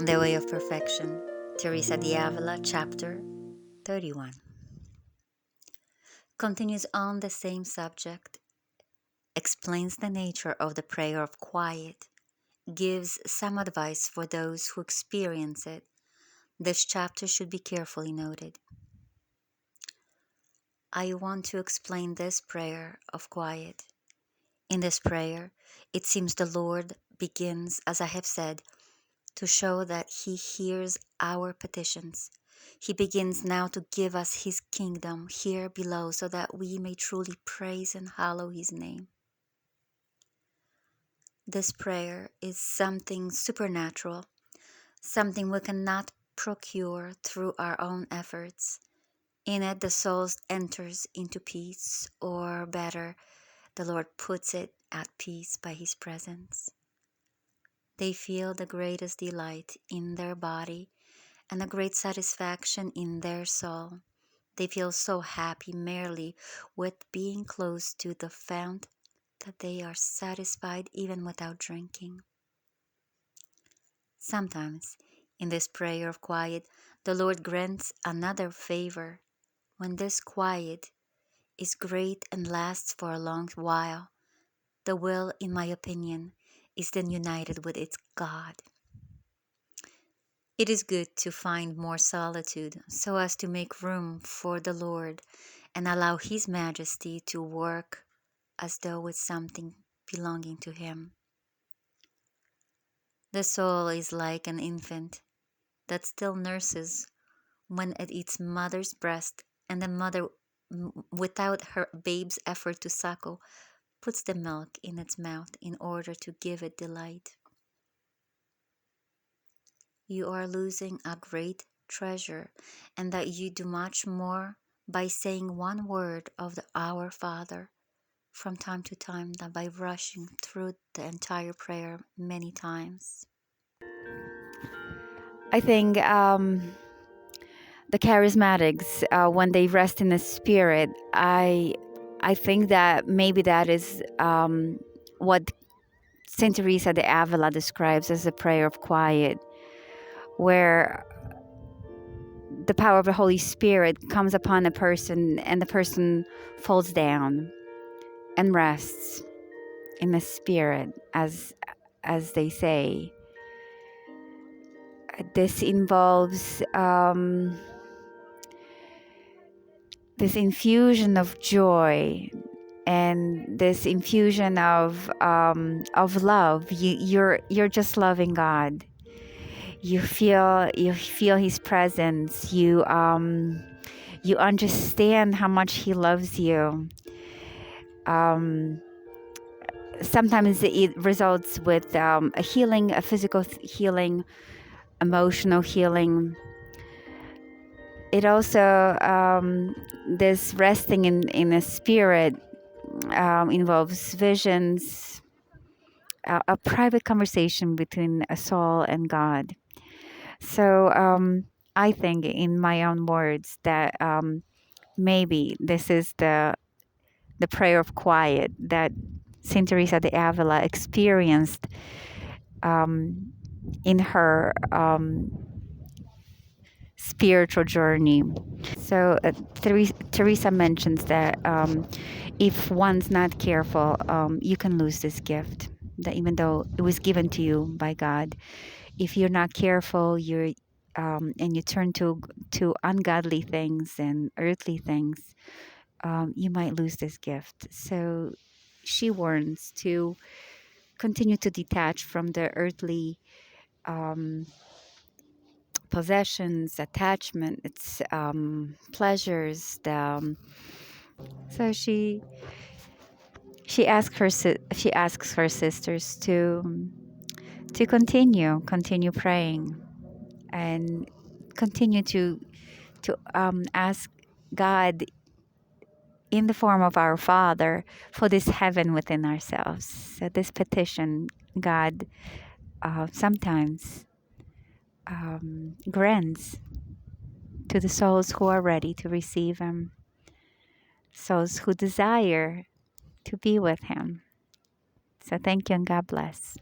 the Way of Perfection, Teresa de Avila, chapter 31. Continues on the same subject, explains the nature of the prayer of quiet, gives some advice for those who experience it. This chapter should be carefully noted. I want to explain this prayer of quiet. In this prayer, it seems the Lord begins, as I have said, to show that He hears our petitions. He begins now to give us His kingdom here below so that we may truly praise and hallow His name. This prayer is something supernatural, something we cannot procure through our own efforts. In it, the soul enters into peace, or better, the Lord puts it at peace by His presence. They feel the greatest delight in their body and a great satisfaction in their soul. They feel so happy merely with being close to the fount that they are satisfied even without drinking. Sometimes, in this prayer of quiet, the Lord grants another favor. When this quiet is great and lasts for a long while, the will, in my opinion, is then united with its God. It is good to find more solitude so as to make room for the Lord and allow His majesty to work as though it's something belonging to Him. The soul is like an infant that still nurses when at its mother's breast, and the mother, without her babe's effort to suckle, puts the milk in its mouth in order to give it delight. You are losing a great treasure, and that you do much more by saying one word of the Our Father from time to time than by rushing through the entire prayer many times. I think the charismatics, when they rest in the Spirit, I think that maybe that is what Saint Teresa de Avila describes as a prayer of quiet, where the power of the Holy Spirit comes upon a person and the person falls down and rests in the Spirit, as they say. This involves this infusion of joy and this infusion of love. You're just loving God. You feel His presence. You understand how much He loves you. Sometimes it results with a healing, a physical healing, emotional healing. It also, this resting in a spirit involves visions, a private conversation between a soul and God. So I think, in my own words, that maybe this is the prayer of quiet that Saint Teresa de Avila experienced in her spiritual journey. So Teresa mentions that if one's not careful, you can lose this gift. That even though it was given to you by God, if you're not careful, and you turn to ungodly things and earthly things, you might lose this gift. So she warns to continue to detach from the earthly possessions, attachment, its pleasures. So she asks her sisters to continue praying, and continue to ask God in the form of our Father for this heaven within ourselves. So this petition, God sometimes grants to the souls who are ready to receive Him, souls who desire to be with Him. So thank you, and God bless.